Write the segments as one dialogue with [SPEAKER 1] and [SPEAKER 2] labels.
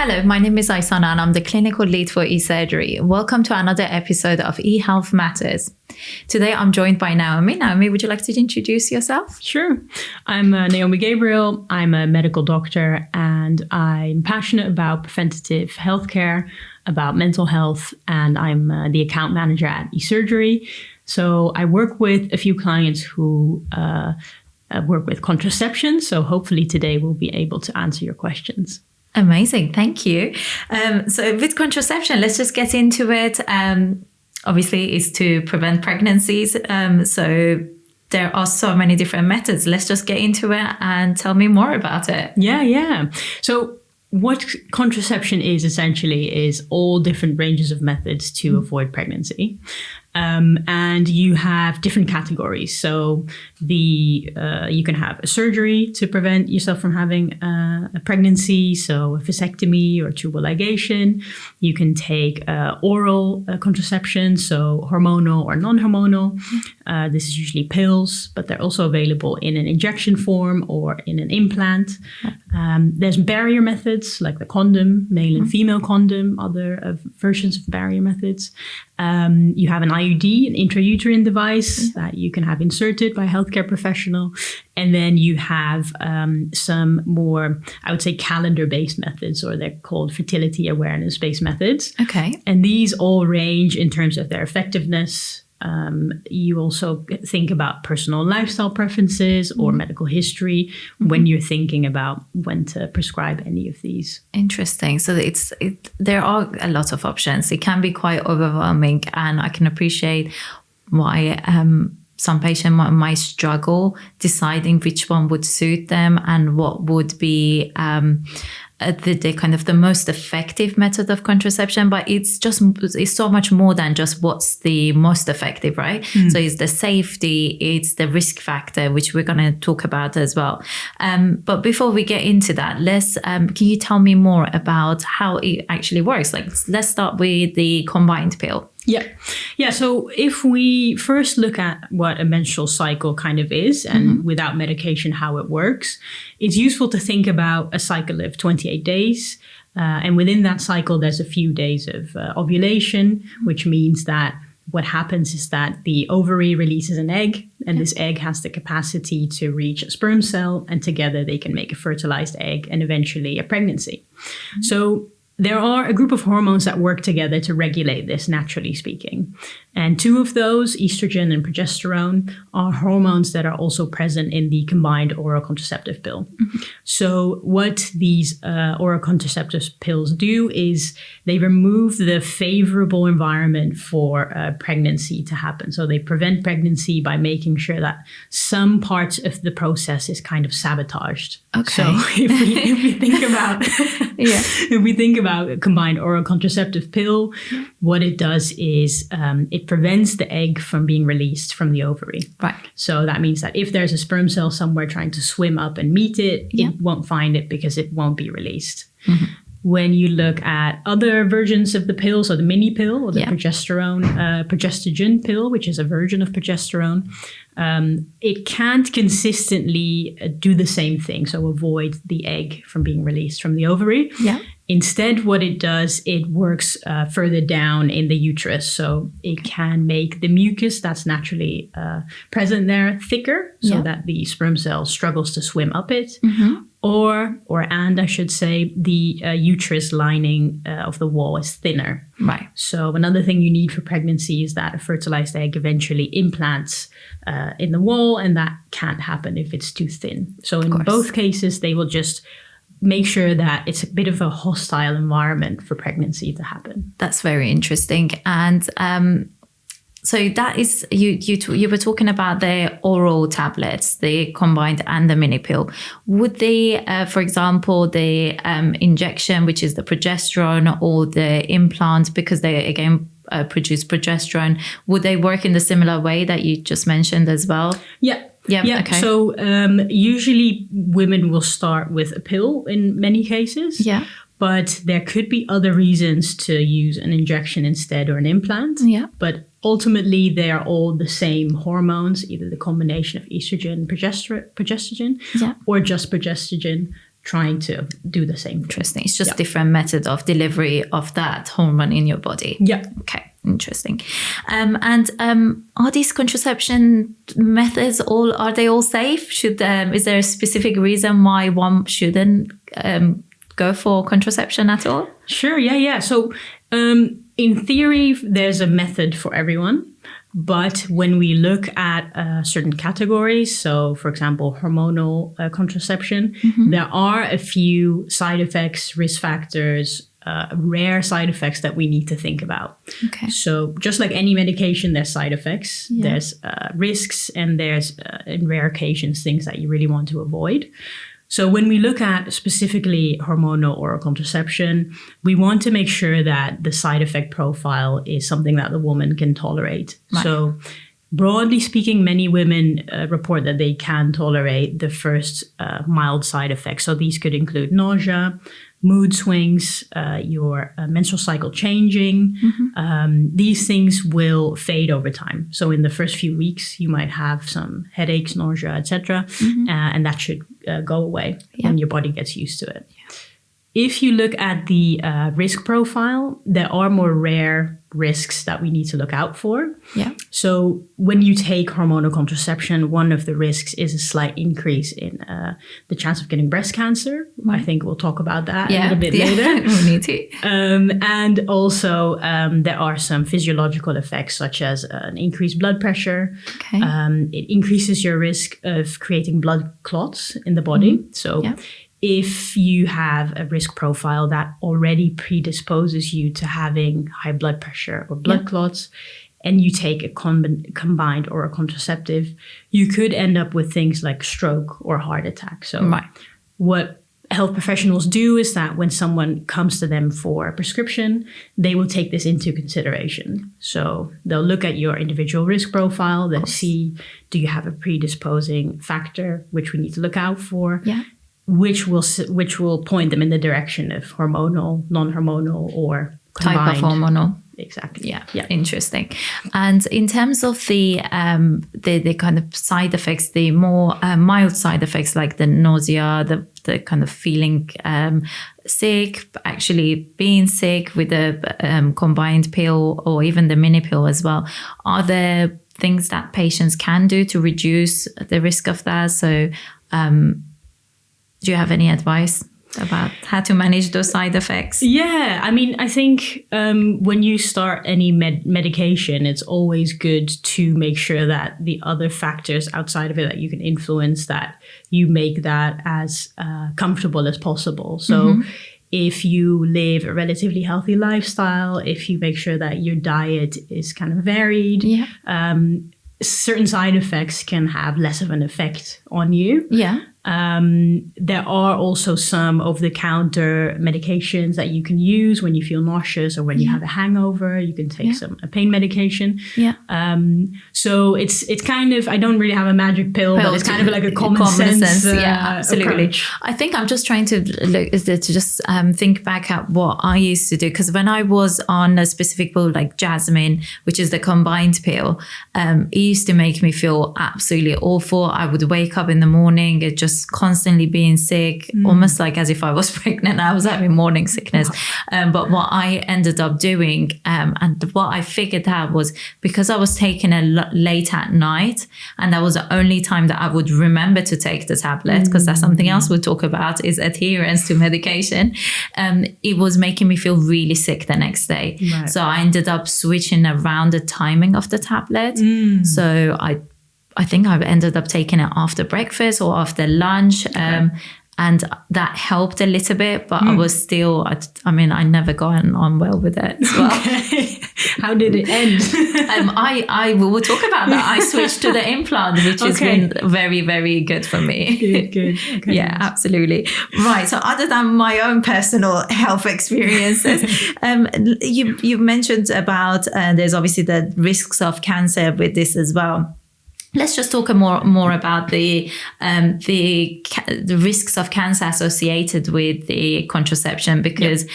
[SPEAKER 1] Hello, my name is Aisana and I'm the clinical lead for e-surgery. Welcome to another episode of eHealth Matters. Today I'm joined by Naomi. Naomi, would you like to introduce yourself?
[SPEAKER 2] Sure. I'm Naomi Gabriel. I'm a medical doctor and I'm passionate about preventative healthcare, about mental health, and I'm the account manager at e-surgery. So I work with a few clients who work with contraception. So hopefully today we'll be able to answer your questions.
[SPEAKER 1] Amazing. Thank you. So with contraception, let's just get into it. Obviously, it's to prevent pregnancies. So there are so many different methods. Let's just get into it and tell me more about it.
[SPEAKER 2] Yeah. So what contraception is essentially is all different ranges of methods to avoid pregnancy. And you have different categories. So you can have a surgery to prevent yourself from having a pregnancy, so a vasectomy or tubal ligation. You can take oral contraception, so hormonal or non-hormonal. This is usually pills, but they're also available in an injection form or in an implant. There's barrier methods like the condom, male and female condom, other versions of barrier methods. You have an IUD, an intrauterine device that you can have inserted by a healthcare professional. And then you have some more, I would say, calendar-based methods, or they're called fertility awareness-based methods.
[SPEAKER 1] Okay.
[SPEAKER 2] And these all range in terms of their effectiveness. You also think about personal lifestyle preferences or medical history when you're thinking about when to prescribe any of these.
[SPEAKER 1] Interesting. So there are a lot of options. It can be quite overwhelming, and I can appreciate why some patients might struggle deciding which one would suit them and what would be the most effective method of contraception. But it's so much more than just what's the most effective, right? So it's the safety, it's the risk factor, which we're going to talk about as well. But before we get into that, can you tell me more about how it actually works? Let's start with the combined pill.
[SPEAKER 2] Yeah. So if we first look at what a menstrual cycle kind of is and without medication, how it works, it's useful to think about a cycle of 28 days. And within that cycle, there's a few days of ovulation, which means that what happens is that the ovary releases an egg, and this egg has the capacity to reach a sperm cell, and together they can make a fertilized egg and eventually a pregnancy. So there are a group of hormones that work together to regulate this, naturally speaking. And two of those, estrogen and progesterone, are hormones that are also present in the combined oral contraceptive pill. So what these oral contraceptive pills do is they remove the favorable environment for pregnancy to happen. So they prevent pregnancy by making sure that some parts of the process is kind of sabotaged.
[SPEAKER 1] Okay.
[SPEAKER 2] So if we think about if we think about a combined oral contraceptive pill, what it does is it prevents the egg from being released from the ovary.
[SPEAKER 1] Right.
[SPEAKER 2] So that means that if there's a sperm cell somewhere trying to swim up and meet it, it won't find it because it won't be released. When you look at other versions of the pill, so the mini pill or the progestogen pill, which is a version of progesterone, it can't consistently do the same thing, so avoid the egg from being released from the ovary. Instead, what it does, it works further down in the uterus. So it can make the mucus that's naturally present there thicker so that the sperm cell struggles to swim up it. And I should say, the uterus lining of the wall is thinner.
[SPEAKER 1] Right.
[SPEAKER 2] So another thing you need for pregnancy is that a fertilized egg eventually implants in the wall, and that can't happen if it's too thin. So in both cases, they will just make sure that it's a bit of a hostile environment for pregnancy to happen.
[SPEAKER 1] That's very interesting. And so that is, you were talking about the oral tablets, the combined and the mini pill. Would they, for example, the injection, which is the progesterone, or the implant, because they again produce progesterone, would they work in the similar way that you just mentioned as well?
[SPEAKER 2] Yeah.
[SPEAKER 1] Okay.
[SPEAKER 2] So usually women will start with a pill in many cases. But there could be other reasons to use an injection instead or an implant. But ultimately, they are all the same hormones, either the combination of estrogen and progestogen or just progestogen, trying to do the same thing.
[SPEAKER 1] Interesting. It's just different method of delivery of that hormone in your body.
[SPEAKER 2] Yeah.
[SPEAKER 1] Okay. Interesting. Are these contraception methods are they all safe? Is there a specific reason why one shouldn't go for contraception at all?
[SPEAKER 2] Sure. Yeah. So in theory, there's a method for everyone. But when we look at certain categories, so for example, hormonal contraception, there are a few side effects, risk factors, rare side effects that we need to think about.
[SPEAKER 1] Okay.
[SPEAKER 2] So just like any medication, there's side effects, there's risks, and there's, in rare occasions, things that you really want to avoid. So when we look at specifically hormonal oral contraception, we want to make sure that the side effect profile is something that the woman can tolerate.
[SPEAKER 1] Right.
[SPEAKER 2] So broadly speaking, many women report that they can tolerate the first mild side effects. So these could include nausea, mood swings, your menstrual cycle changing. These things will fade over time. So in the first few weeks, you might have some headaches, nausea, etc., and that should go away when your body gets used to it. Yeah. If you look at the risk profile, there are more rare risks that we need to look out for.
[SPEAKER 1] Yeah.
[SPEAKER 2] So when you take hormonal contraception, one of the risks is a slight increase in the chance of getting breast cancer. I think we'll talk about that a little bit later.
[SPEAKER 1] We need to.
[SPEAKER 2] And also there are some physiological effects such as an increased blood pressure.
[SPEAKER 1] Okay.
[SPEAKER 2] It increases your risk of creating blood clots in the body. So if you have a risk profile that already predisposes you to having high blood pressure or blood clots, and you take a combined oral contraceptive, you could end up with things like stroke or heart attack. So what health professionals do is that when someone comes to them for a prescription, they will take this into consideration. So they'll look at your individual risk profile, they'll see, do you have a predisposing factor, which we need to look out for?
[SPEAKER 1] Yeah.
[SPEAKER 2] Which will point them in the direction of hormonal, non-hormonal, or combined.
[SPEAKER 1] Type of hormonal.
[SPEAKER 2] Exactly.
[SPEAKER 1] Yeah. Interesting. And in terms of the kind of side effects, the more mild side effects like the nausea, the kind of feeling sick, actually being sick with the combined pill or even the mini pill as well, are there things that patients can do to reduce the risk of that? So do you have any advice about how to manage those side effects?
[SPEAKER 2] Yeah, I mean, I think when you start any medication, it's always good to make sure that the other factors outside of it that you can influence, that you make that as comfortable as possible. So if you live a relatively healthy lifestyle, if you make sure that your diet is kind of varied, certain side effects can have less of an effect on you.
[SPEAKER 1] Yeah.
[SPEAKER 2] There are also some over-the-counter medications that you can use when you feel nauseous or when you have a hangover. You can take a pain medication.
[SPEAKER 1] Yeah.
[SPEAKER 2] So it's kind of, I don't really have a magic pill, but it's kind of like a common sense
[SPEAKER 1] absolutely.
[SPEAKER 2] Approach.
[SPEAKER 1] I think I'm just trying to think back at what I used to do, because when I was on a specific pill like Jasmine, which is the combined pill, it used to make me feel absolutely awful. I would wake up in the morning, it just constantly being sick, almost like as if I was pregnant. I was having morning sickness. But what I ended up doing, and what I figured out, was because I was taking it late at night, and that was the only time that I would remember to take the tablet, because that's something else we'll talk about, is adherence to medication. It was making me feel really sick the next day. Right. So I ended up switching around the timing of the tablet. So I think I ended up taking it after breakfast or after lunch. And that helped a little bit, but I was still, I never got on well with it as well.
[SPEAKER 2] Okay. How did it end?
[SPEAKER 1] I will talk about that. I switched to the implant, which has been very, very good for me.
[SPEAKER 2] Good. Okay.
[SPEAKER 1] Yeah, absolutely. Right. So other than my own personal health experiences, you mentioned about, there's obviously the risks of cancer with this as well. Let's just talk more about the risks of cancer associated with the contraception, because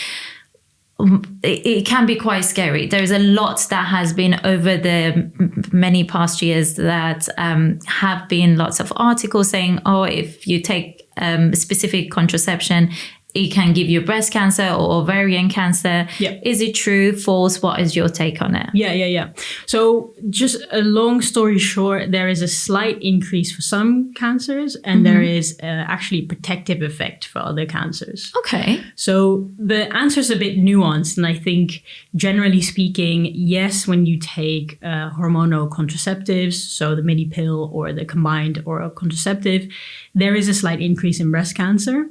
[SPEAKER 1] it can be quite scary. There's a lot that has been over the many past years that have been lots of articles saying, oh, if you take specific contraception, it can give you breast cancer or ovarian cancer.
[SPEAKER 2] Yeah.
[SPEAKER 1] Is it true, false? What is your take on it?
[SPEAKER 2] Yeah. So just a long story short, there is a slight increase for some cancers, and there is actually protective effect for other cancers.
[SPEAKER 1] Okay.
[SPEAKER 2] So the answer is a bit nuanced. And I think generally speaking, yes, when you take hormonal contraceptives, so the mini pill or the combined oral contraceptive, there is a slight increase in breast cancer.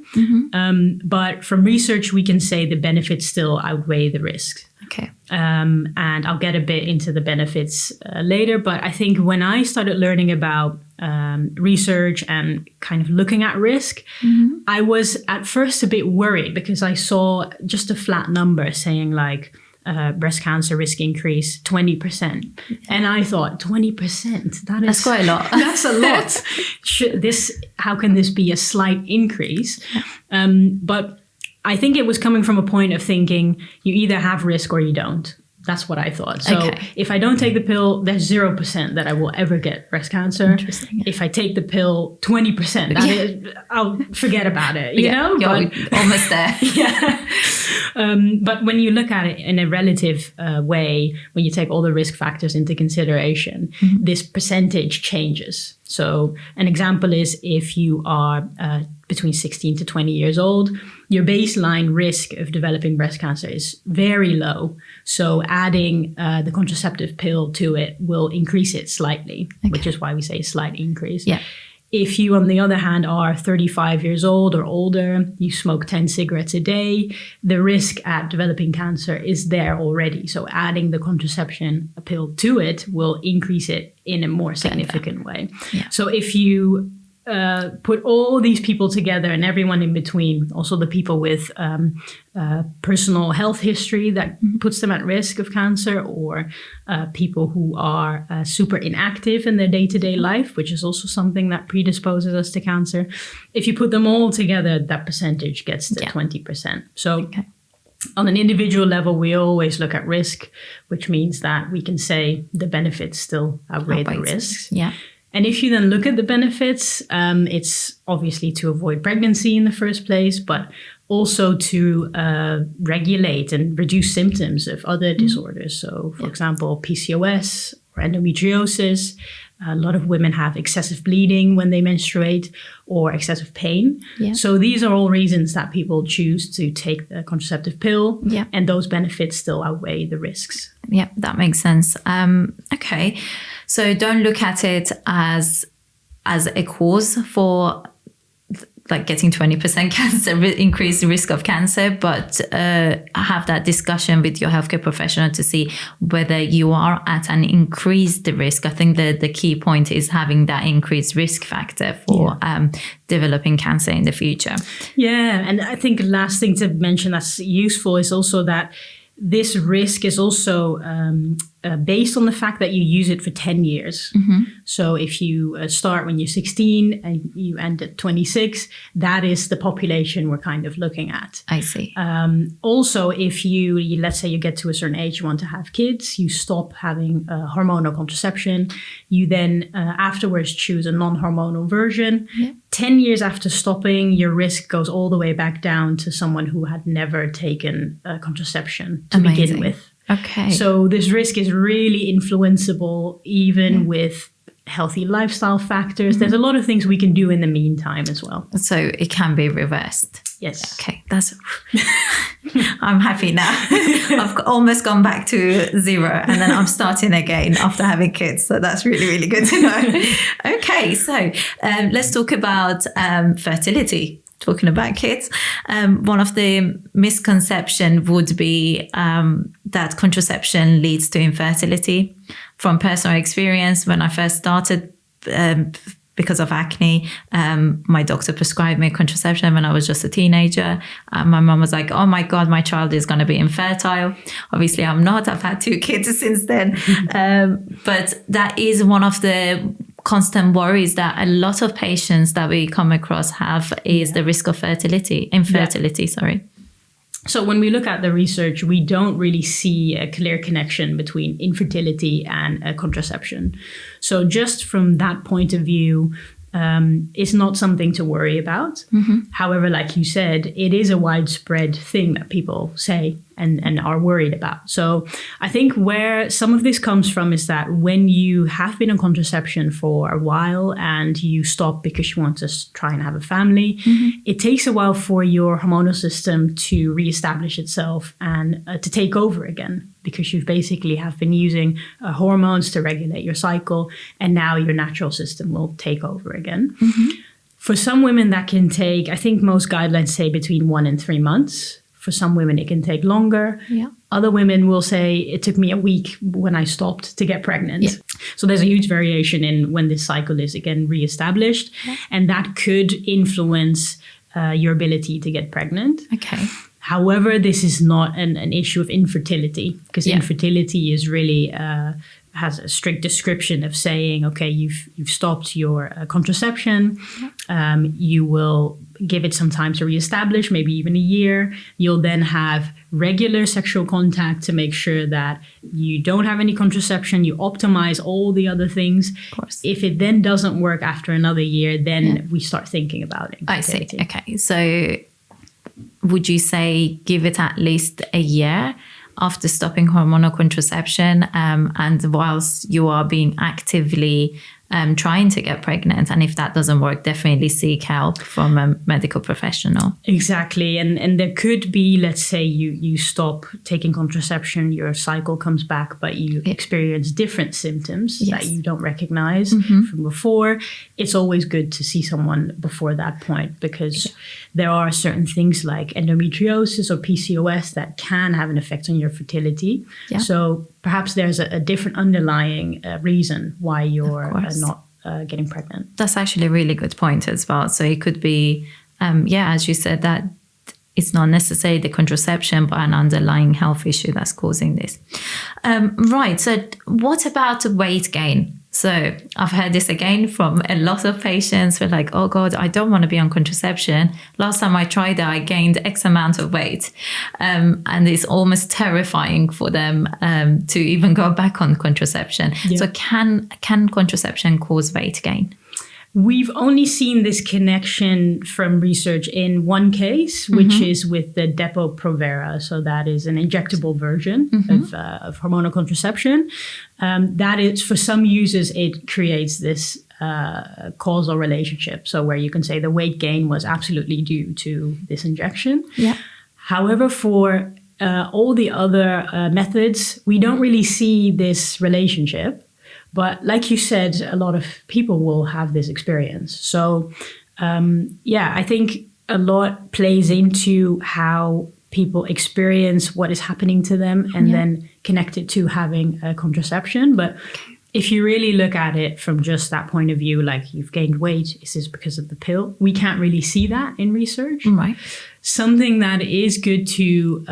[SPEAKER 2] But from research, we can say the benefits still outweigh the risks.
[SPEAKER 1] Okay.
[SPEAKER 2] And I'll get a bit into the benefits later. But I think when I started learning about research and kind of looking at risk, I was at first a bit worried because I saw just a flat number saying like, breast cancer risk increase 20%. And I thought 20%,
[SPEAKER 1] that's quite a lot.
[SPEAKER 2] That's a lot. How can this be a slight increase? But I think it was coming from a point of thinking you either have risk or you don't. That's what I thought. So if I don't take the pill, there's 0% that I will ever get breast cancer.
[SPEAKER 1] Interesting.
[SPEAKER 2] If I take the pill, 20%, I'll forget about it, you know?
[SPEAKER 1] You're almost there.
[SPEAKER 2] But when you look at it in a relative way, when you take all the risk factors into consideration, this percentage changes. So an example is if you are between 16 to 20 years old, your baseline risk of developing breast cancer is very low. So adding the contraceptive pill to it will increase it slightly, which is why we say a slight increase.
[SPEAKER 1] Yeah.
[SPEAKER 2] If you, on the other hand, are 35 years old or older, you smoke 10 cigarettes a day, the risk at developing cancer is there already. So adding the contraception pill to it will increase it in a more significant way.
[SPEAKER 1] Yeah.
[SPEAKER 2] So if you put all these people together and everyone in between, also the people with personal health history that puts them at risk of cancer, or people who are super inactive in their day-to-day life, which is also something that predisposes us to cancer. If you put them all together, that percentage gets to 20%. So on an individual level, we always look at risk, which means that we can say the benefits still outweigh the risks.
[SPEAKER 1] Yeah.
[SPEAKER 2] And if you then look at the benefits, it's obviously to avoid pregnancy in the first place, but also to regulate and reduce symptoms of other disorders. So, for example, PCOS or endometriosis. A lot of women have excessive bleeding when they menstruate or excessive pain. Yeah. So these are all reasons that people choose to take the contraceptive pill, and those benefits still outweigh the risks.
[SPEAKER 1] Yeah, that makes sense. Okay. So don't look at it as a cause for like getting 20% cancer, increased risk of cancer, but have that discussion with your healthcare professional to see whether you are at an increased risk. I think the key point is having that increased risk factor for developing cancer in the future.
[SPEAKER 2] Yeah, and I think the last thing to mention that's useful is also that this risk is also based on the fact that you use it for 10 years. So if you start when you're 16 and you end at 26, that is the population we're kind of looking at.
[SPEAKER 1] I see.
[SPEAKER 2] Also, if you, let's say you get to a certain age, you want to have kids, you stop having hormonal contraception, you then afterwards choose a non-hormonal version. 10 years after stopping, your risk goes all the way back down to someone who had never taken contraception to begin with.
[SPEAKER 1] Okay.
[SPEAKER 2] So this risk is really influenceable even with healthy lifestyle factors. There's a lot of things we can do in the meantime as well.
[SPEAKER 1] So it can be reversed.
[SPEAKER 2] Yes.
[SPEAKER 1] Okay, that's... I'm happy now. I've almost gone back to 0 and then I'm starting again after having kids. So that's really, really good to know. Okay, so let's talk about fertility. Talking about kids, one of the misconceptions would be that contraception leads to infertility. From personal experience, when I first started, because of acne, my doctor prescribed me contraception when I was just a teenager. My mom was like, oh my God, my child is going to be infertile. Obviously, I'm not. I've had 2 kids since then. But that is one of the constant worries that a lot of patients that we come across have is the risk of infertility.
[SPEAKER 2] So when we look at the research, we don't really see a clear connection between infertility and contraception. So just from that point of view, it's not something to worry about. However, like you said, it is a widespread thing that people say and are worried about. So I think where some of this comes from is that when you have been on contraception for a while and you stop because you want to try and have a family, it takes a while for your hormonal system to reestablish itself and to take over again, because you basically have been using hormones to regulate your cycle, and now your natural system will take over again. For some women that can take, I think most guidelines say between 1 and 3 months. For some women, it can take longer. Other women will say it took me a week when I stopped to get pregnant. So there's a huge variation in when this cycle is again reestablished, and that could influence your ability to get pregnant. However, this is not an issue of infertility, because infertility is really has a strict description of saying, okay, you've stopped your contraception. You will give it some time to reestablish, maybe even a year. You'll then have regular sexual contact to make sure that you don't have any contraception. You optimize all the other things.
[SPEAKER 1] Of course.
[SPEAKER 2] If it then doesn't work after another year, then we start thinking about infertility.
[SPEAKER 1] I see. Okay. So would you say give it at least a year after stopping hormonal contraception, and whilst you are being actively trying to get pregnant, and if that doesn't work, definitely seek help from a medical professional?
[SPEAKER 2] Exactly. And there could be, let's say you stop taking contraception, your cycle comes back, but you experience different symptoms that you don't recognize from before. It's always good to see someone before that point, because there are certain things like endometriosis or PCOS that can have an effect on your fertility. So perhaps there's a different underlying reason why you're not getting pregnant.
[SPEAKER 1] That's actually a really good point as well. So it could be, as you said, that it's not necessarily the contraception, but an underlying health issue that's causing this. Right. So what about weight gain? So I've heard this again from a lot of patients who are like, oh God, I don't want to be on contraception. Last time I tried it, I gained X amount of weight. And it's almost terrifying for them to even go back on contraception. So can contraception cause weight gain?
[SPEAKER 2] We've only seen this connection from research in one case, which is with the Depo-Provera. So that is an injectable version of hormonal contraception. That is, for some users, it creates this causal relationship. So where you can say the weight gain was absolutely due to this injection. However, for all the other methods, we don't really see this relationship. But like you said, a lot of people will have this experience. So, I think a lot plays into how people experience what is happening to them and then connect it to having a contraception. But if you really look at it from just that point of view, like you've gained weight, is this because of the pill? We can't really see that in research.
[SPEAKER 1] Right.
[SPEAKER 2] Something that is good to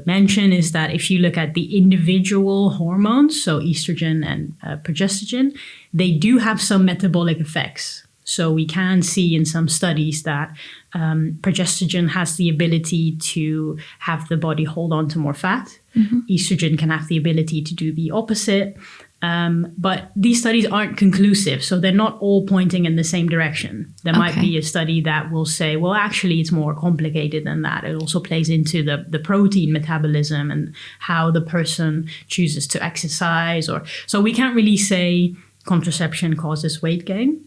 [SPEAKER 2] mention is that if you look at the individual hormones, so estrogen and progesterone, they do have some metabolic effects. So we can see in some studies that progesterone has the ability to have the body hold on to more fat. Estrogen can have the ability to do the opposite. But these studies aren't conclusive, so they're not all pointing in the same direction. There might be a study that will say, well, actually, it's more complicated than that. It also plays into the protein metabolism and how the person chooses to exercise. So we can't really say contraception causes weight gain.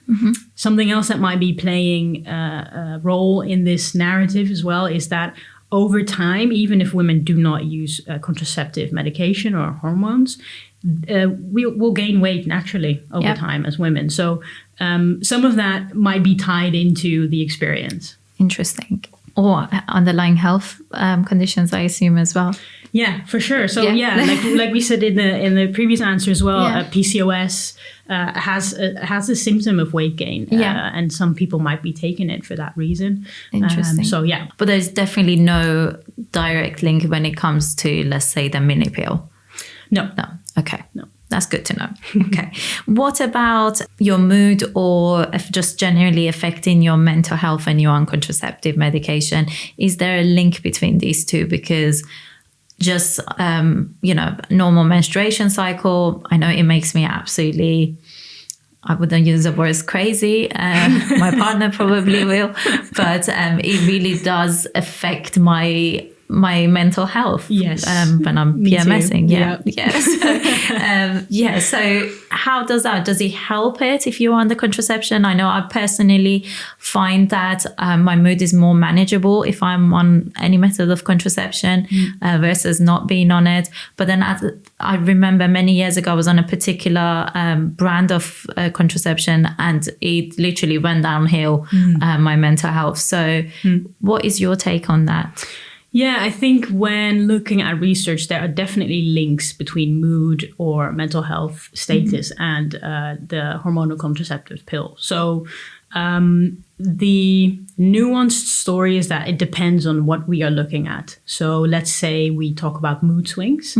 [SPEAKER 2] Something else that might be playing a role in this narrative as well is that over time, even if women do not use contraceptive medication or hormones, we'll gain weight naturally over time as women. So some of that might be tied into the experience.
[SPEAKER 1] Interesting. Or underlying health conditions, I assume, as well.
[SPEAKER 2] Yeah, for sure. So like we said in the previous answer as well, PCOS has a symptom of weight gain, and some people might be taking it for that reason.
[SPEAKER 1] Interesting. But there's definitely no direct link when it comes to, let's say, the mini pill.
[SPEAKER 2] No.
[SPEAKER 1] Okay.
[SPEAKER 2] No.
[SPEAKER 1] That's good to know. Okay. What about your mood, or if just generally affecting your mental health and you're on contraceptive medication? Is there a link between these two? Because just, normal menstruation cycle, I know it makes me absolutely, I wouldn't use the word crazy. My partner probably will, but it really does affect my mental health.
[SPEAKER 2] Yes.
[SPEAKER 1] When I'm
[SPEAKER 2] Me
[SPEAKER 1] PMSing.
[SPEAKER 2] too.
[SPEAKER 1] Yeah. So how does it help it if you're on the contraception? I know I personally find that my mood is more manageable if I'm on any method of contraception versus not being on it. But then I remember many years ago, I was on a particular brand of contraception, and it literally went downhill, my mental health. So what is your take on that?
[SPEAKER 2] Yeah, I think when looking at research, there are definitely links between mood or mental health status and the hormonal contraceptive pill. So the nuanced story is that it depends on what we are looking at. So let's say we talk about mood swings.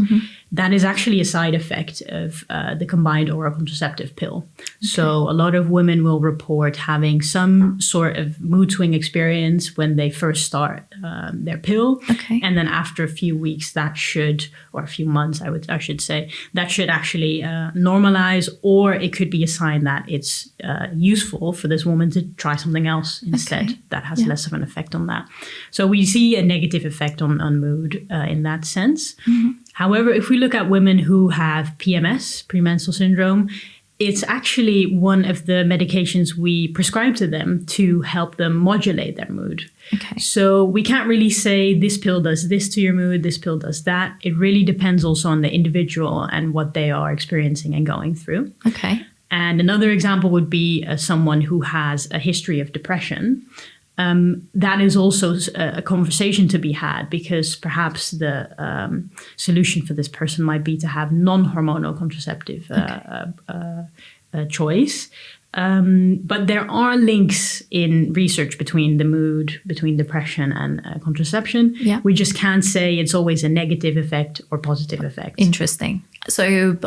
[SPEAKER 2] That is actually a side effect of the combined oral contraceptive pill. Okay. So a lot of women will report having some sort of mood swing experience when they first start their pill.
[SPEAKER 1] Okay.
[SPEAKER 2] And then after a few weeks, or a few months, I should say, that should actually normalize, or it could be a sign that it's useful for this woman to try something else instead that has less of an effect on that. So we see a negative effect on mood in that sense. However, if we look at women who have PMS, premenstrual syndrome, it's actually one of the medications we prescribe to them to help them modulate their mood.
[SPEAKER 1] Okay.
[SPEAKER 2] So we can't really say this pill does this to your mood, this pill does that. It really depends also on the individual and what they are experiencing and going through.
[SPEAKER 1] Okay.
[SPEAKER 2] And another example would be someone who has a history of depression. That is also a conversation to be had, because perhaps the solution for this person might be to have non-hormonal contraceptive choice. But there are links in research between the mood, between depression and contraception.
[SPEAKER 1] Yeah.
[SPEAKER 2] We just can't say it's always a negative effect or positive effect.
[SPEAKER 1] Interesting. So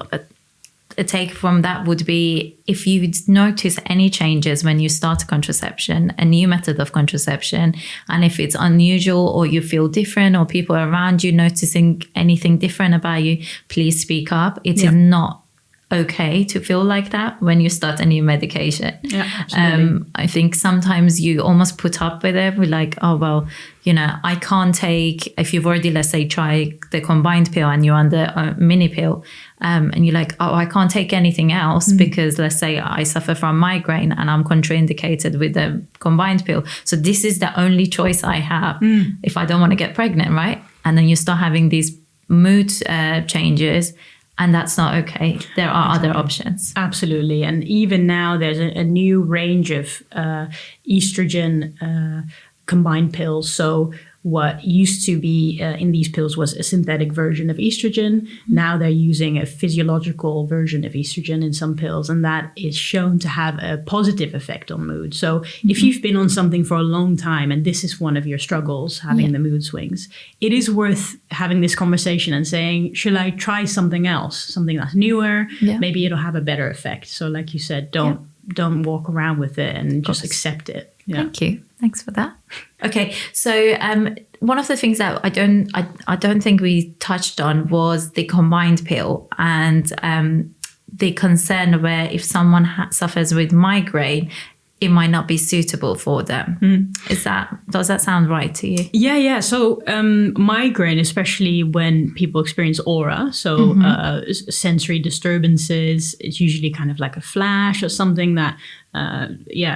[SPEAKER 1] a take from that would be, if you notice any changes when you start contraception, a new method of contraception, and if it's unusual or you feel different, or people around you noticing anything different about you, please speak up. It is not okay to feel like that when you start a new medication.
[SPEAKER 2] Yeah, absolutely.
[SPEAKER 1] I think sometimes you almost put up with it. We're like, oh, well, I can't take, if you've already, let's say, tried the combined pill and you're on the mini pill, and you're like, oh, I can't take anything else because, let's say, I suffer from migraine and I'm contraindicated with the combined pill. So this is the only choice I have if I don't want to get pregnant, right? And then you start having these mood changes, and that's not okay. There are other options.
[SPEAKER 2] Absolutely. And even now there's a new range of estrogen combined pills. So what used to be in these pills was a synthetic version of estrogen. Now they're using a physiological version of estrogen in some pills, and that is shown to have a positive effect on mood. So if you've been on something for a long time and this is one of your struggles, having the mood swings, it is worth having this conversation and saying, should I try something else, something that's newer? Yeah. Maybe it'll have a better effect. So like you said, don't walk around with it and just accept it. Yeah.
[SPEAKER 1] Thank you. Thanks for that. Okay, so one of the things that I don't think we touched on was the combined pill, and the concern where if someone suffers with migraine, it might not be suitable for them. Does that sound right to you?
[SPEAKER 2] Yeah. So migraine, especially when people experience aura, so sensory disturbances, it's usually kind of like a flash or something that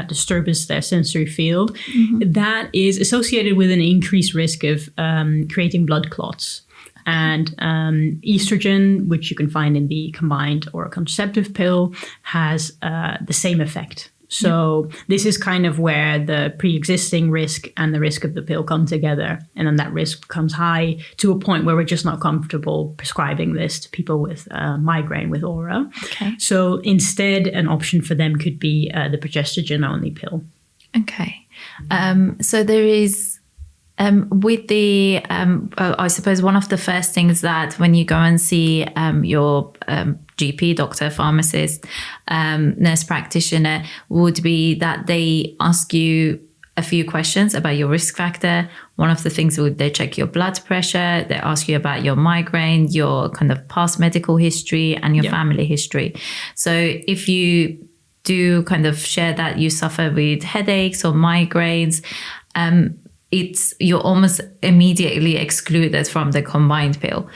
[SPEAKER 2] disturbs their sensory field. That is associated with an increased risk of creating blood clots. And estrogen, which you can find in the combined oral contraceptive pill, has the same effect. So this is kind of where the pre-existing risk and the risk of the pill come together. And then that risk becomes high to a point where we're just not comfortable prescribing this to people with migraine with aura.
[SPEAKER 1] Okay.
[SPEAKER 2] So instead, an option for them could be the progestogen-only pill.
[SPEAKER 1] Okay. So there is With the, I suppose one of the first things that when you go and see your GP, doctor, pharmacist, nurse practitioner, would be that they ask you a few questions about your risk factor. One of the things would they check your blood pressure, they ask you about your migraine, your kind of past medical history, and your family history. So if you do kind of share that you suffer with headaches or migraines, you're almost immediately excluded from the combined pill.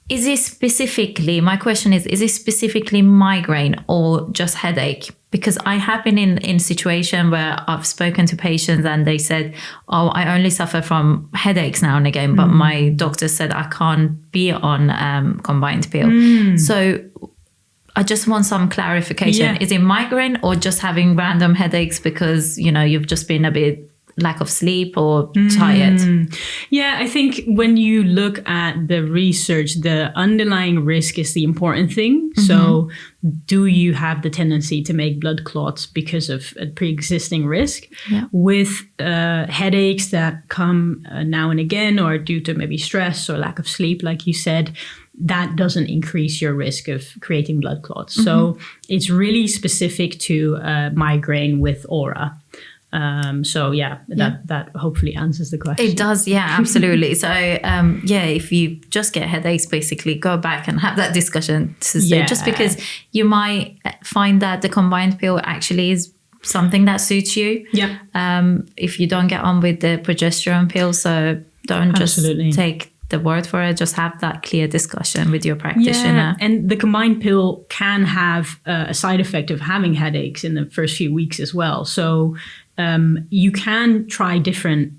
[SPEAKER 1] Is it specifically, my question is it specifically migraine or just headache? Because I have been in situation where I've spoken to patients and they said, oh, I only suffer from headaches now and again, but my doctor said I can't be on combined pill. So I just want some clarification. Is it migraine or just having random headaches because, you've just been a bit lack of sleep or tired?
[SPEAKER 2] Yeah, I think when you look at the research, the underlying risk is the important thing. So do you have the tendency to make blood clots because of a pre-existing risk? With headaches that come now and again, or due to maybe stress or lack of sleep, like you said, that doesn't increase your risk of creating blood clots. So it's really specific to migraine with aura. That hopefully answers the question.
[SPEAKER 1] It does, absolutely. So if you just get headaches, basically go back and have that discussion to say, just because you might find that the combined pill actually is something that suits you. If you don't get on with the progesterone pill, so don't just take the word for it, just have that clear discussion with your practitioner.
[SPEAKER 2] And the combined pill can have a side effect of having headaches in the first few weeks as well. So you can try different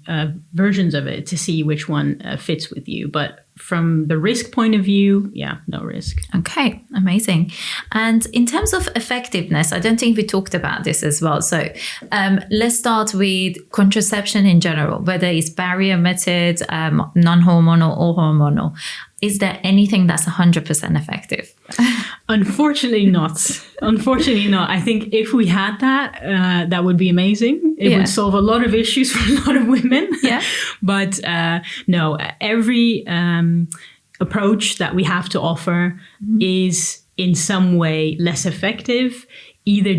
[SPEAKER 2] versions of it to see which one fits with you. But from the risk point of view, no risk.
[SPEAKER 1] Okay, amazing. And in terms of effectiveness, I don't think we talked about this as well. So let's start with contraception in general, whether it's barrier method, non-hormonal or hormonal. Is there anything that's 100% effective?
[SPEAKER 2] Unfortunately not. I think if we had that, that would be amazing. It would solve a lot of issues for a lot of women. But no, every approach that we have to offer is in some way less effective, either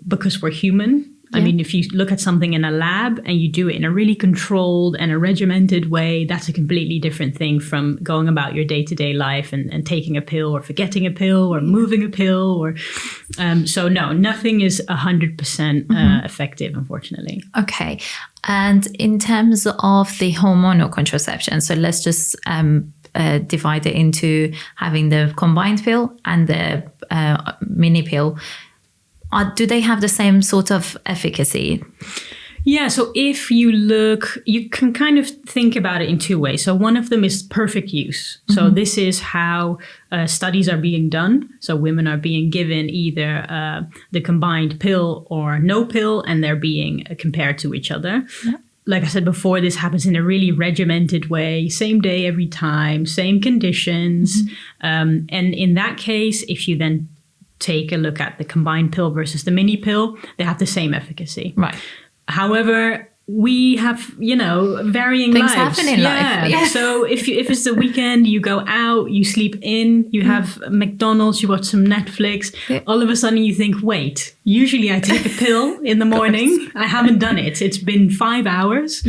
[SPEAKER 2] because we're human. I mean, if you look at something in a lab and you do it in a really controlled and a regimented way, that's a completely different thing from going about your day-to-day life and taking a pill or forgetting a pill or moving a pill. Or so no, nothing is 100% effective, unfortunately.
[SPEAKER 1] Okay. And in terms of the hormonal contraception, so let's just divide it into having the combined pill and the mini pill. Do they have the same sort of efficacy?
[SPEAKER 2] Yeah, so if you look, you can kind of think about it in two ways. So one of them is perfect use. So this is how studies are being done. So women are being given either the combined pill or no pill, and they're being compared to each other. Like I said before, this happens in a really regimented way, same day, every time, same conditions. And in that case, if you then take a look at the combined pill versus the mini pill, they have the same efficacy.
[SPEAKER 1] Right.
[SPEAKER 2] However, we have, varying
[SPEAKER 1] things
[SPEAKER 2] lives.
[SPEAKER 1] Happen in life. Yeah.
[SPEAKER 2] So if it's the weekend, you go out, you sleep in, you have McDonald's, you watch some Netflix. All of a sudden you think, wait, usually I take a pill in the morning. I haven't done it. It's been 5 hours.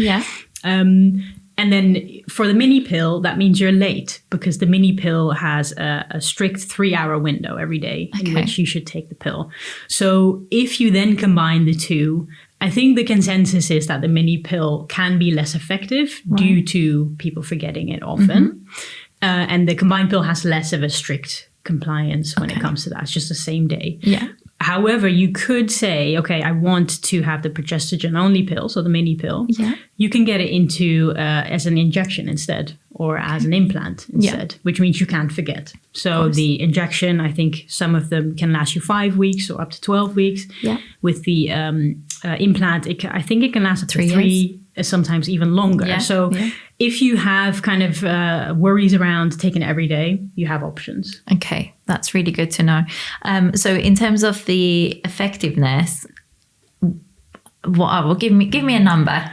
[SPEAKER 2] And then for the mini pill, that means you're late because the mini pill has a strict 3-hour window every day in which you should take the pill. So if you then combine the two, I think the consensus is that the mini pill can be less effective due to people forgetting it often. And the combined pill has less of a strict compliance when it comes to that. It's just the same day. However, you could say, okay, I want to have the progesterone only pill, so the mini pill. You can get it into as an injection instead, or as an implant instead, which means you can't forget. So the injection, I think some of them can last you 5 weeks or up to 12 weeks. With the implant, I think it can last up to 3, sometimes even longer. If you have kind of worries around taking it every day, you have options.
[SPEAKER 1] Okay, that's really good to know. So in terms of the effectiveness, Well, give me a number.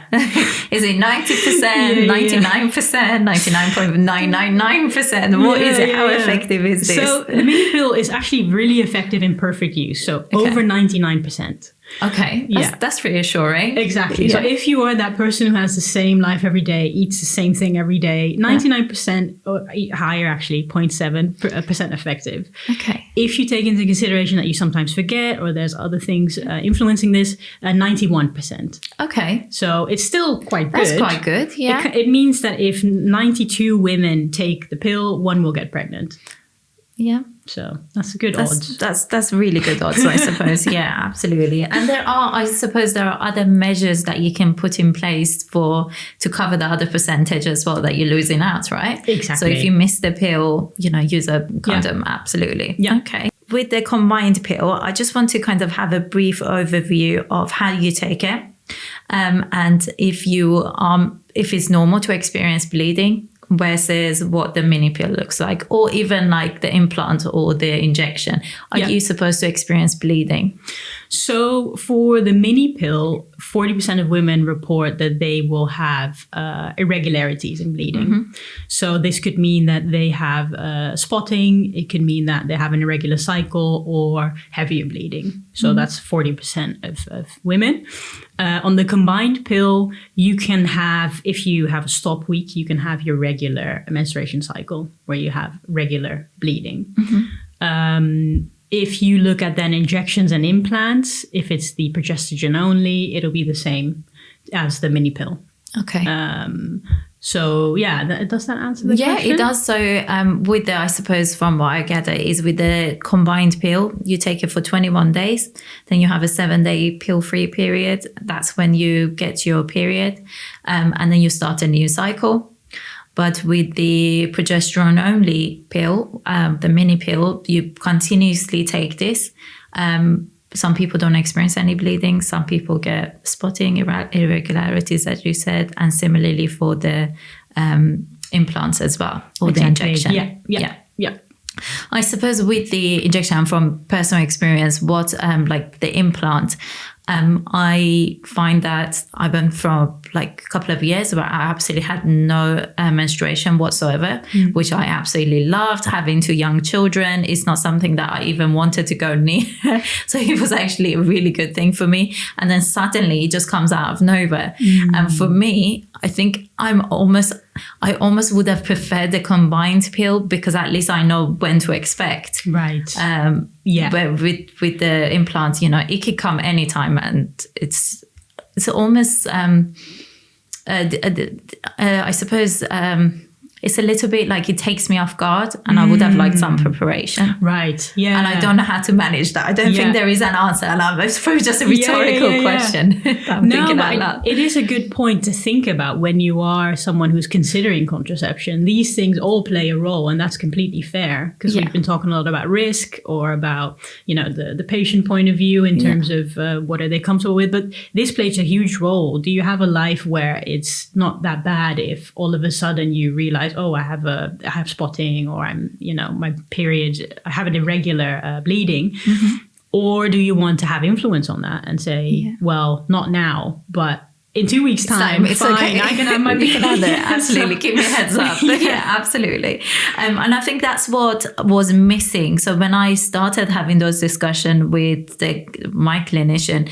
[SPEAKER 1] Is it 90%, 99%, 99.999%? What is it? How effective is this?
[SPEAKER 2] So the mini pill is actually really effective in perfect use. So over 99%.
[SPEAKER 1] Okay, that's reassuring.
[SPEAKER 2] Exactly. So if you are that person who has the same life every day, eats the same thing every day, 99% or higher, actually 0.7% effective.
[SPEAKER 1] Okay.
[SPEAKER 2] If you take into consideration that you sometimes forget or there's other things influencing this, 91%.
[SPEAKER 1] Okay.
[SPEAKER 2] So it's still quite good.
[SPEAKER 1] That's quite good, yeah.
[SPEAKER 2] It means that if 92 women take the pill, 1 will get pregnant.
[SPEAKER 1] Yeah.
[SPEAKER 2] So that's good odds.
[SPEAKER 1] That's really good odds, I suppose. Yeah, absolutely. And I suppose there are other measures that you can put in place to cover the other percentage as well that you're losing out, right?
[SPEAKER 2] Exactly.
[SPEAKER 1] So if you miss the pill, use a condom. Yeah. Absolutely. Yeah. Okay. With the combined pill, I just want to kind of have a brief overview of how you take it, and if it's normal to experience bleeding versus what the mini pill looks like, or even like the implant or the injection. Are you supposed to experience bleeding?
[SPEAKER 2] So for the mini pill, 40% of women report that they will have irregularities in bleeding. Mm-hmm. So this could mean that they have spotting. It could mean that they have an irregular cycle or heavier bleeding. So that's 40% of women. On the combined pill, you can have, if you have a stop week, you can have your regular menstruation cycle where you have regular bleeding. Mm-hmm. If you look at then injections and implants, if it's the progestogen only, it'll be the same as the mini pill.
[SPEAKER 1] Okay.
[SPEAKER 2] So does that answer the question?
[SPEAKER 1] Yeah, it does. So with I suppose from what I gather is with the combined pill, you take it for 21 days, then you have a 7-day pill-free period. That's when you get your period, and then you start a new cycle. But with the progesterone only pill, the mini pill, you continuously take this. Some people don't experience any bleeding. Some people get spotting, irregularities, as you said, and similarly for the implants as well, or the injection.
[SPEAKER 2] Yeah.
[SPEAKER 1] I suppose with the injection, from personal experience, what like the implant, I find that I went from like a couple of years where I absolutely had no menstruation whatsoever, which I absolutely loved. Having 2 young children is not something that I even wanted to go near. So it was actually a really good thing for me. And then suddenly it just comes out of nowhere. And for me, I think I almost would have preferred the combined pill because at least I know when to expect.
[SPEAKER 2] Right.
[SPEAKER 1] But with the implant, it could come anytime, and it's almost I suppose it's a little bit like it takes me off guard, and I would have liked some preparation.
[SPEAKER 2] Right. Yeah.
[SPEAKER 1] And I don't know how to manage that. I don't think there is an answer, and it's probably just a rhetorical question. I'm thinking out loud.
[SPEAKER 2] It is a good point to think about when you are someone who's considering contraception. These things all play a role, and that's completely fair because we've been talking a lot about risk or about the patient point of view in terms of what are they comfortable with. But this plays a huge role. Do you have a life where it's not that bad if all of a sudden you realize, I have spotting, or I'm, my period, I have an irregular bleeding, or do you want to have influence on that and say, well, not now, but in 2 weeks' time,
[SPEAKER 1] it's
[SPEAKER 2] fine,
[SPEAKER 1] okay.
[SPEAKER 2] I can have my period.
[SPEAKER 1] Absolutely, give me a heads up. Yeah, absolutely. And I think that's what was missing. So when I started having those discussions with my clinician,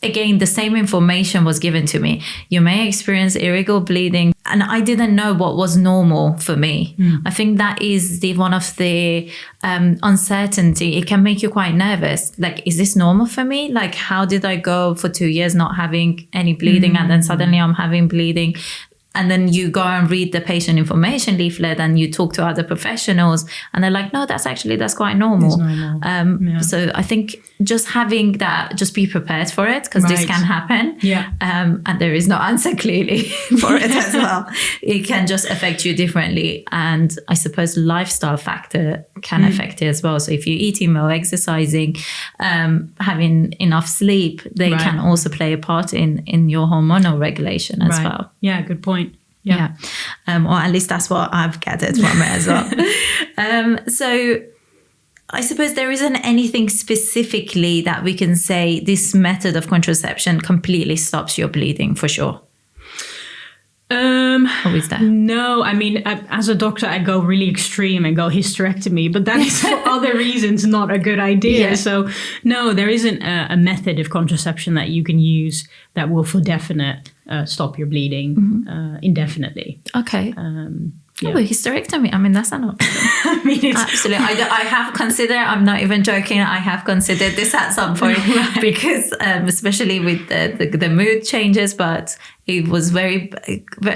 [SPEAKER 1] again, the same information was given to me. You may experience irregular bleeding. And I didn't know what was normal for me. I think that is one of the uncertainty. It can make you quite nervous. Like, is this normal for me? Like, how did I go for 2 years not having any bleeding and then suddenly I'm having bleeding? And then you go and read the patient information leaflet and you talk to other professionals and they're like, no, that's quite normal.
[SPEAKER 2] It's normal.
[SPEAKER 1] So I think just having that, just be prepared for it because this can happen.
[SPEAKER 2] Yeah.
[SPEAKER 1] And there is no answer clearly for it as well. It can just affect you differently. And I suppose lifestyle factor can affect it as well. So if you're eating well, exercising, having enough sleep, they can also play a part in your hormonal regulation as well.
[SPEAKER 2] Yeah, good point.
[SPEAKER 1] Yeah. Or at least that's what I've gathered from it as well. So I suppose there isn't anything specifically that we can say this method of contraception completely stops your bleeding for sure. Or is that?
[SPEAKER 2] No, I mean, as a doctor, I go really extreme and go hysterectomy, but that is for other reasons not a good idea.
[SPEAKER 1] Yeah.
[SPEAKER 2] So no, there isn't a method of contraception that you can use that will for definite stop your bleeding indefinitely.
[SPEAKER 1] Okay.
[SPEAKER 2] Yeah.
[SPEAKER 1] Oh, hysterectomy. I mean, that's an option.
[SPEAKER 2] I mean,
[SPEAKER 1] Absolutely. I have considered, I'm not even joking, I have considered this at some point because especially with the mood changes, but it was very,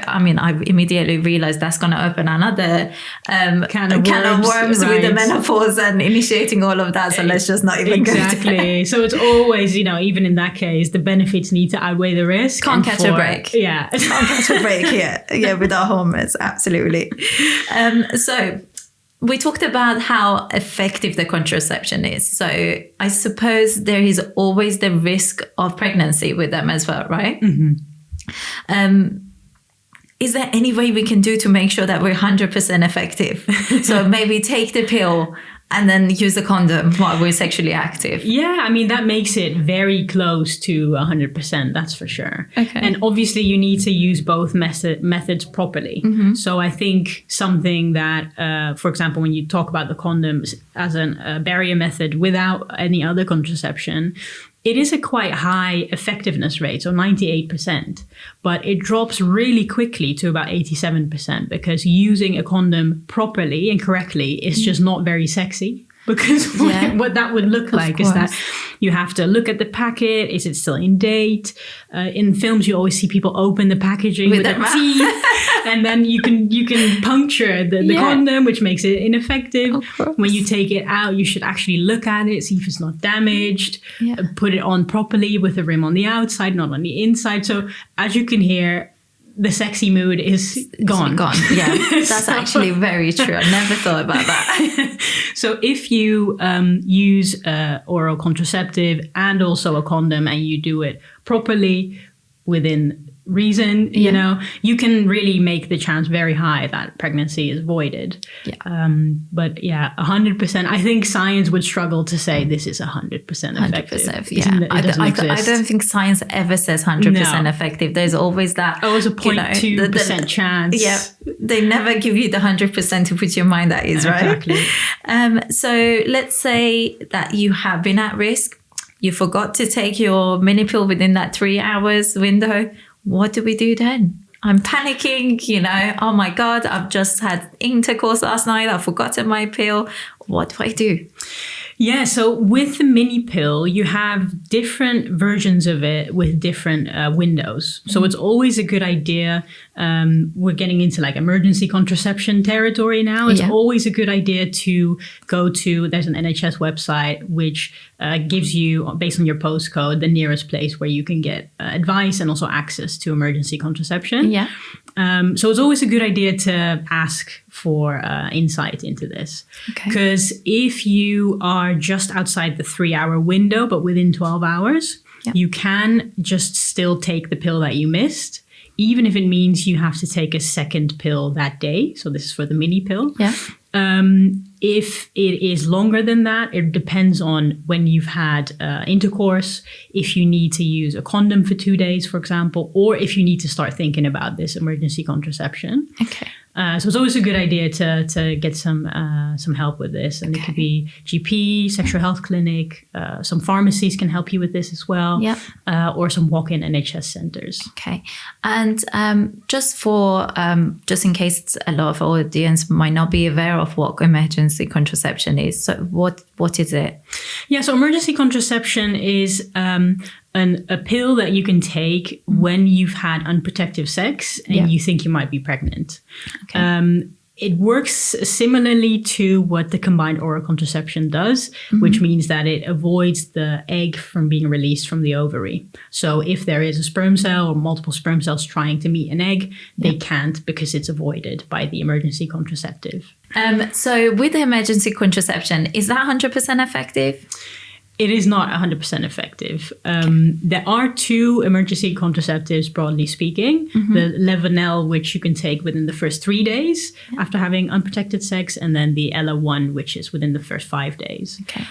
[SPEAKER 1] I mean, I immediately realized that's going to open another
[SPEAKER 2] can of worms
[SPEAKER 1] with the menopause and initiating all of that. So let's just not even go to that.
[SPEAKER 2] So it's always, even in that case, the benefits need to outweigh the risk.
[SPEAKER 1] Can't catch a break.
[SPEAKER 2] Yeah.
[SPEAKER 1] Can't catch a break here. Yeah, with our hormones. Absolutely. So we talked about how effective the contraception is. So I suppose there is always the risk of pregnancy with them as well, right? Mm-hmm. Is there any way we can do to make sure that we're 100% effective? So maybe take the pill and then use a condom while we're sexually active.
[SPEAKER 2] Yeah, I mean, that makes it very close to 100%, that's for sure.
[SPEAKER 1] Okay.
[SPEAKER 2] And obviously you need to use both methods properly. Mm-hmm. So I think something that, for example, when you talk about the condoms as a barrier method without any other contraception, it is a quite high effectiveness rate, so 98%, but it drops really quickly to about 87% because using a condom properly and correctly is just not very sexy. Because what that would look like is that you have to look at the packet. Is it still in date? In films, you always see people open the packaging with their teeth, and then you can puncture the condom, which makes it ineffective. When you take it out, you should actually look at it, see if it's not damaged. Yeah. Put it on properly with a rim on the outside, not on the inside. So as you can hear, the sexy mood is gone.
[SPEAKER 1] Yeah, that's actually very true. I never thought about that.
[SPEAKER 2] So if you use oral contraceptive and also a condom and you do it properly within reason, you can really make the chance very high that pregnancy is avoided. Yeah. But 100%. I think science would struggle to say this is 100% effective.
[SPEAKER 1] 100%. Yeah. I don't think science ever says 100% effective. There's always that.
[SPEAKER 2] Oh, it's a 0.2% chance.
[SPEAKER 1] Yeah. They never give you the 100% to put your mind at ease, right?
[SPEAKER 2] Exactly.
[SPEAKER 1] So let's say that you have been at risk. You forgot to take your mini pill within that 3 hours window. What do we do then? I'm panicking, oh my God, I've just had intercourse last night. I've forgotten my pill. What do I do?
[SPEAKER 2] Yeah, so with the mini pill, you have different versions of it with different windows. So it's always a good idea. We're getting into like emergency contraception territory now. It's always a good idea to go to, there's an NHS website which gives you, based on your postcode, the nearest place where you can get advice and also access to emergency contraception. Yeah. So it's always a good idea to ask for insight into this. Because if you are just outside the 3-hour window, but within 12 hours, you can just still take the pill that you missed, even if it means you have to take a second pill that day. So this is for the mini pill. Yeah. If it is longer than that, it depends on when you've had intercourse, if you need to use a condom for 2 days, for example, or if you need to start thinking about this emergency contraception. Okay. So it's always a good idea to get some help with this. And it could be GP, sexual health clinic, some pharmacies can help you with this as well, or some walk-in NHS centers.
[SPEAKER 1] Okay. And just in case a lot of our audience might not be aware of what emergency contraception is, so what is it?
[SPEAKER 2] Yeah, so emergency contraception is a pill that you can take when you've had unprotected sex and you think you might be pregnant. Okay. It works similarly to what the combined oral contraception does, which means that it avoids the egg from being released from the ovary. So if there is a sperm cell or multiple sperm cells trying to meet an egg, they can't because it's avoided by the emergency contraceptive.
[SPEAKER 1] So with the emergency contraception, is that 100% effective?
[SPEAKER 2] It is not 100% effective. There are 2 emergency contraceptives, broadly speaking. The Levanel, which you can take within the first 3 days after having unprotected sex, and then the Ella-1, which is within the first 5 days.
[SPEAKER 1] Okay.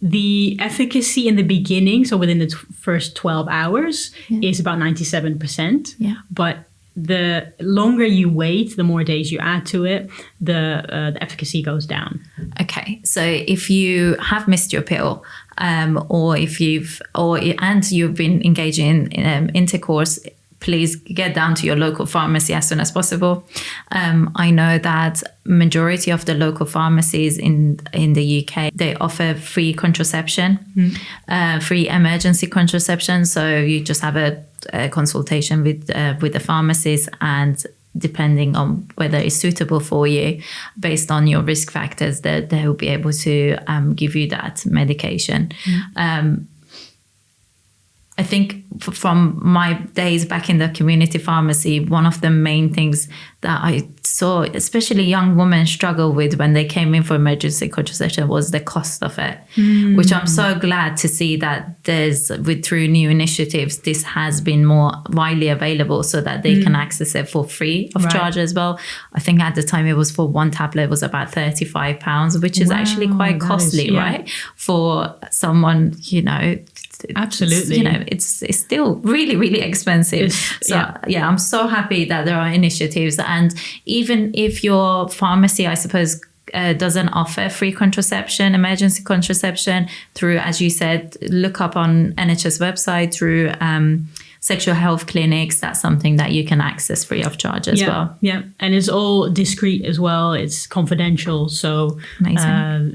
[SPEAKER 2] The efficacy in the beginning, so within the first 12 hours, is about 97%.
[SPEAKER 1] Yeah.
[SPEAKER 2] But the longer you wait, the more days you add to it, the efficacy goes down.
[SPEAKER 1] Okay, so if you have missed your pill, or you've been engaging in intercourse, please get down to your local pharmacy as soon as possible. I know that majority of the local pharmacies in the UK, they offer free contraception, free emergency contraception. So you just have a consultation with the pharmacist, and depending on whether it's suitable for you, based on your risk factors, that they will be able to give you that medication. I think from my days back in the community pharmacy, one of the main things that I saw, especially young women, struggle with when they came in for emergency contraception was the cost of it, which I'm so glad to see that through new initiatives, this has been more widely available so that they can access it for free of charge as well. I think at the time it was for one tablet was about £35, which is actually quite costly, right? For someone,
[SPEAKER 2] Absolutely.
[SPEAKER 1] It's still really, really expensive. I'm so happy that there are initiatives. And even if your pharmacy, I suppose, doesn't offer free contraception, emergency contraception, through, as you said, look up on NHS website, through sexual health clinics, that's something that you can access free of charge as well.
[SPEAKER 2] Yeah, and it's all discreet as well. It's confidential. So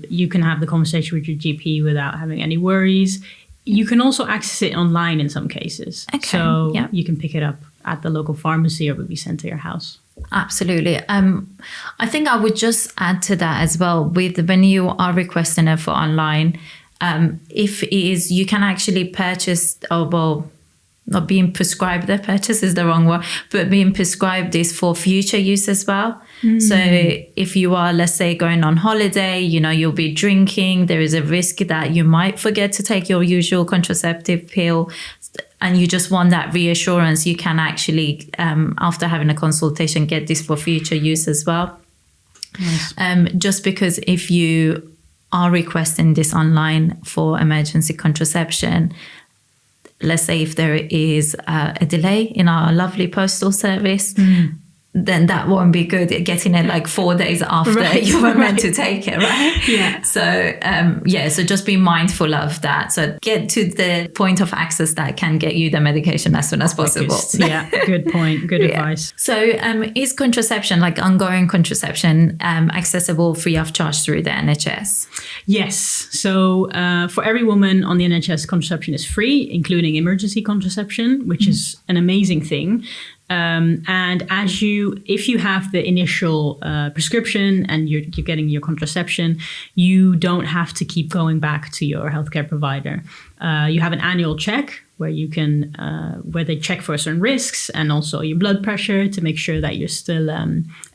[SPEAKER 2] you can have the conversation with your GP without having any worries. You can also access it online in some cases. Okay. So you can pick it up at the local pharmacy, or it will be sent to your house.
[SPEAKER 1] Absolutely. I think I would just add to that as well, with when you are requesting it for online, if it is, you can actually purchase, not being prescribed, the purchase is the wrong word, but being prescribed this for future use as well. So if you are, let's say, going on holiday, you'll be drinking, there is a risk that you might forget to take your usual contraceptive pill, and you just want that reassurance, you can actually, after having a consultation, get this for future use as well.
[SPEAKER 2] Nice.
[SPEAKER 1] Just because if you are requesting this online for emergency contraception, let's say if there is a delay in our lovely postal service, then that won't be good, getting it like 4 days after you were meant to take it, right?
[SPEAKER 2] Yeah.
[SPEAKER 1] So just be mindful of that. So get to the point of access that can get you the medication as soon as possible.
[SPEAKER 2] Yeah, good point. Good advice.
[SPEAKER 1] So is contraception, like ongoing contraception, accessible free of charge through the NHS?
[SPEAKER 2] Yes. So for every woman on the NHS, contraception is free, including emergency contraception, which is an amazing thing. And if you have the initial prescription and you're getting your contraception, you don't have to keep going back to your healthcare provider. You have an annual check where you can, where they check for certain risks and also your blood pressure to make sure that you're still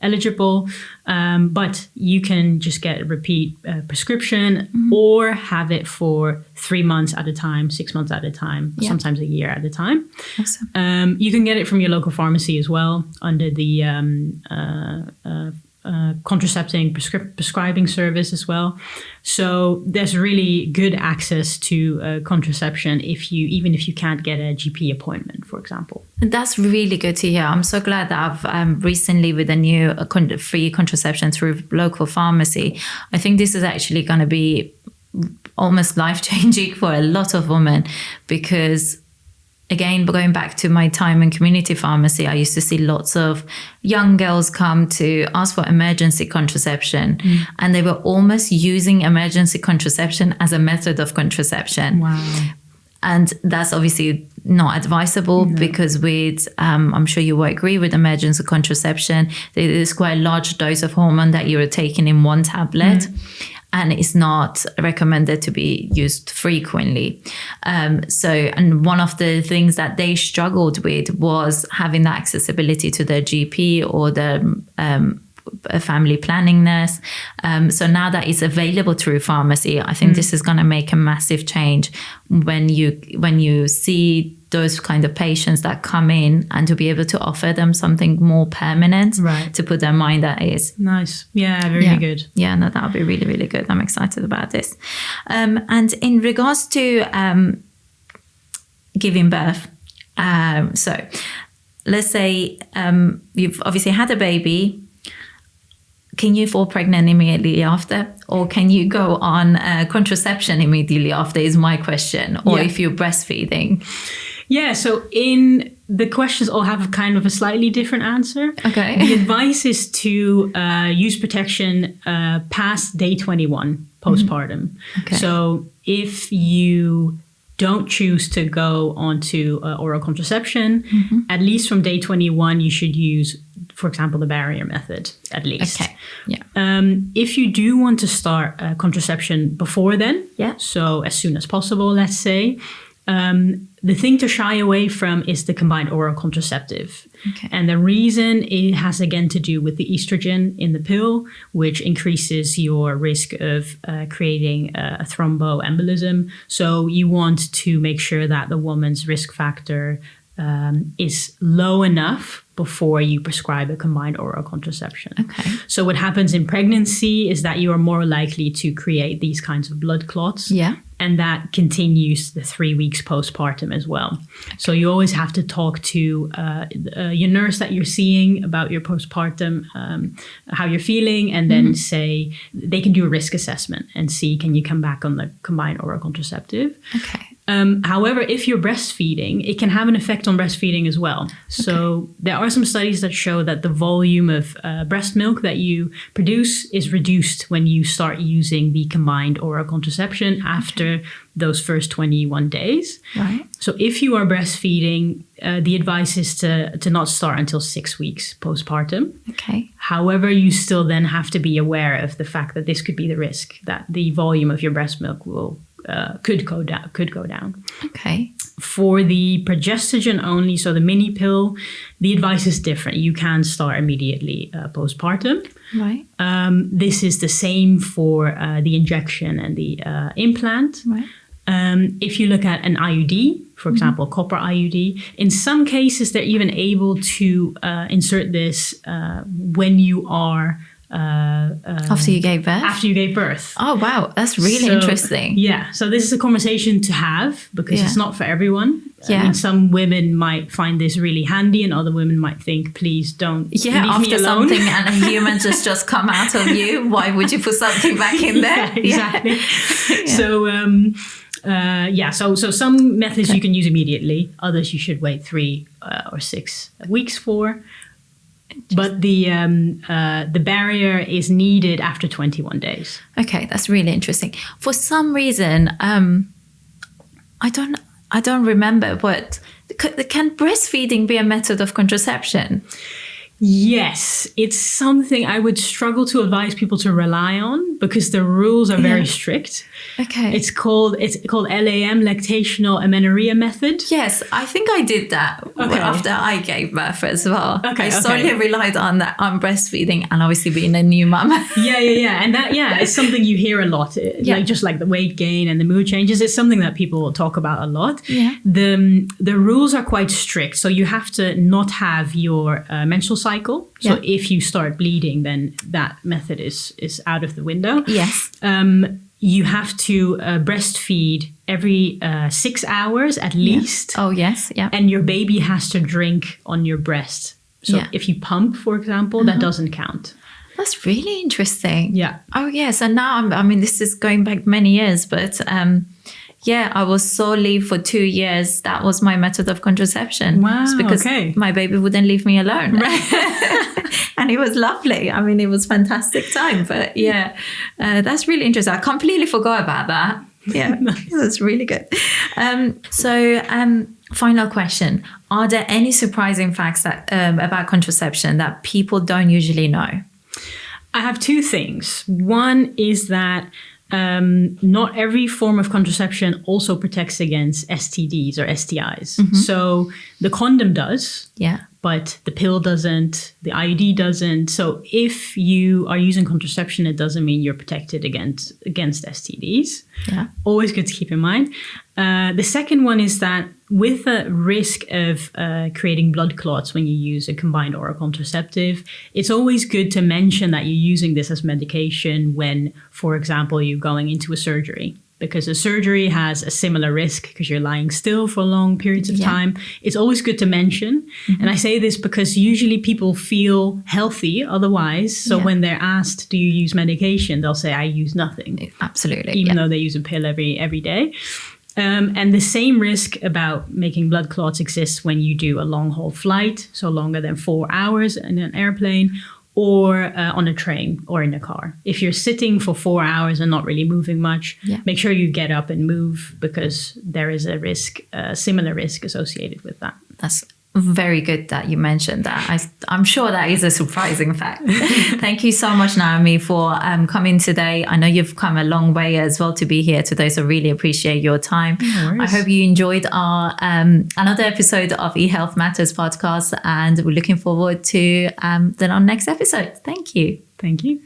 [SPEAKER 2] eligible. But you can just get a repeat prescription or have it for 3 months at a time, 6 months at a time, sometimes a year at a time.
[SPEAKER 1] Awesome.
[SPEAKER 2] You can get it from your local pharmacy as well under the contracepting prescribing service as well. So there's really good access to contraception even if you can't get a GP appointment, for example.
[SPEAKER 1] That's really good to hear. I'm so glad that I've recently, with a new free contraception through local pharmacy, I think this is actually going to be almost life-changing for a lot of women, because again, going back to my time in community pharmacy, I used to see lots of young girls come to ask for emergency contraception, and they were almost using emergency contraception as a method of contraception.
[SPEAKER 2] Wow.
[SPEAKER 1] And that's obviously not advisable because I'm sure you will agree, with emergency contraception, there is quite a large dose of hormone that you are taking in one tablet. And it's not recommended to be used frequently. And one of the things that they struggled with was having that accessibility to their GP or the family planning nurse. So now that it's available through pharmacy, I think this is going to make a massive change when you see those kind of patients that come in, and to be able to offer them something more permanent, to put their mind at ease.
[SPEAKER 2] Nice. Yeah, very good.
[SPEAKER 1] Yeah, no, that would be really, really good. I'm excited about this. And in regards to giving birth, so let's say you've obviously had a baby. Can you fall pregnant immediately after? Or can you go on contraception immediately after is my question. Or if you're breastfeeding.
[SPEAKER 2] Yeah, so in the questions all have kind of a slightly different answer.
[SPEAKER 1] Okay.
[SPEAKER 2] The advice is to use protection past day 21 postpartum.
[SPEAKER 1] Okay.
[SPEAKER 2] So if you don't choose to go onto oral contraception, at least from day 21, you should use, for example, the barrier method, at least.
[SPEAKER 1] Okay. Yeah.
[SPEAKER 2] If you do want to start contraception before then, so as soon as possible, let's say, the thing to shy away from is the combined oral contraceptive.
[SPEAKER 1] Okay.
[SPEAKER 2] And the reason it has, again, to do with the estrogen in the pill, which increases your risk of creating a thromboembolism. So you want to make sure that the woman's risk factor is low enough before you prescribe a combined oral contraception.
[SPEAKER 1] Okay.
[SPEAKER 2] So what happens in pregnancy is that you are more likely to create these kinds of blood clots.
[SPEAKER 1] Yeah.
[SPEAKER 2] And that continues the 3 weeks postpartum as well. Okay. So you always have to talk to your nurse that you're seeing about your postpartum, how you're feeling, and then say they can do a risk assessment and see, can you come back on the combined oral contraceptive?
[SPEAKER 1] Okay.
[SPEAKER 2] However, if you're breastfeeding, it can have an effect on breastfeeding as well. Okay. So there are some studies that show that the volume of breast milk that you produce is reduced when you start using the combined oral contraception after those first 21 days.
[SPEAKER 1] Right.
[SPEAKER 2] So if you are breastfeeding, the advice is to not start until 6 weeks postpartum.
[SPEAKER 1] Okay.
[SPEAKER 2] However, you still then have to be aware of the fact that this could be the risk, that the volume of your breast milk could go down.
[SPEAKER 1] Okay.
[SPEAKER 2] For the progestogen only, so the mini pill, the advice is different. You can start immediately postpartum.
[SPEAKER 1] Right.
[SPEAKER 2] This is the same for the injection and the implant.
[SPEAKER 1] Right.
[SPEAKER 2] If you look at an IUD, for example, copper IUD, in some cases they're even able to insert this when you are
[SPEAKER 1] after you gave birth?
[SPEAKER 2] After you gave birth.
[SPEAKER 1] Oh, wow. That's really interesting.
[SPEAKER 2] Yeah. So this is a conversation to have because it's not for everyone.
[SPEAKER 1] Yeah.
[SPEAKER 2] I mean, some women might find this really handy and other women might think, please don't leave me alone.
[SPEAKER 1] After something and a human just come out of you, why would you put something back in there?
[SPEAKER 2] Yeah, exactly. So some methods you can use immediately. Others you should wait 3 or 6 weeks for. But the barrier is needed after 21 days.
[SPEAKER 1] Okay, that's really interesting. For some reason, I don't remember, but can breastfeeding be a method of contraception?
[SPEAKER 2] Yes, it's something I would struggle to advise people to rely on because the rules are very strict.
[SPEAKER 1] Okay.
[SPEAKER 2] It's called LAM, lactational amenorrhea method.
[SPEAKER 1] Yes, I think I did that after I gave birth as well.
[SPEAKER 2] Okay,
[SPEAKER 1] I solely relied on breastfeeding and obviously being a new mum.
[SPEAKER 2] Yeah. And that, it's something you hear a lot. Like just like the weight gain and the mood changes. It's something that people talk about a lot.
[SPEAKER 1] Yeah.
[SPEAKER 2] The rules are quite strict. So you have to not have your menstrual cycle. So if you start bleeding, then that method is out of the window.
[SPEAKER 1] Yes.
[SPEAKER 2] You have to breastfeed every 6 hours at least.
[SPEAKER 1] Oh, yes. Yeah.
[SPEAKER 2] And your baby has to drink on your breast. So if you pump, for example, that doesn't count.
[SPEAKER 1] That's really interesting.
[SPEAKER 2] Yeah.
[SPEAKER 1] Oh, yes. And now, this is going back many years, but I was solely for 2 years. That was my method of contraception.
[SPEAKER 2] Wow.
[SPEAKER 1] It's because my baby wouldn't leave me alone.
[SPEAKER 2] Right.
[SPEAKER 1] And it was lovely. It was fantastic time. But that's really interesting. I completely forgot about that. Yeah, that's really good. Final question. Are there any surprising facts about contraception that people don't usually know?
[SPEAKER 2] I have 2 things. One is that not every form of contraception also protects against STDs or STIs. Mm-hmm. So the condom does.
[SPEAKER 1] Yeah.
[SPEAKER 2] but the pill doesn't, the IUD doesn't. So if you are using contraception, it doesn't mean you're protected against STDs.
[SPEAKER 1] Yeah.
[SPEAKER 2] Always good to keep in mind. The second one is that with the risk of creating blood clots when you use a combined oral contraceptive, it's always good to mention that you're using this as medication when, for example, you're going into a surgery. Because a surgery has a similar risk because you're lying still for long periods of time. It's always good to mention. And I say this because usually people feel healthy otherwise. So when they're asked, do you use medication? They'll say, I use nothing.
[SPEAKER 1] Absolutely.
[SPEAKER 2] Even though they use a pill every day. And the same risk about making blood clots exists when you do a long haul flight, so longer than 4 hours in an airplane, or on a train or in a car. If you're sitting for 4 hours and not really moving much, make sure you get up and move, because there is a risk, similar risk associated with that.
[SPEAKER 1] That's very good that you mentioned that. I'm sure that is a surprising fact. Thank you so much, Naomi, for coming today. I know you've come a long way as well to be here today, so really appreciate your time.
[SPEAKER 2] No worries.
[SPEAKER 1] I hope you enjoyed our another episode of eHealth Matters podcast, and we're looking forward to our next episode. Thank you.
[SPEAKER 2] Thank you.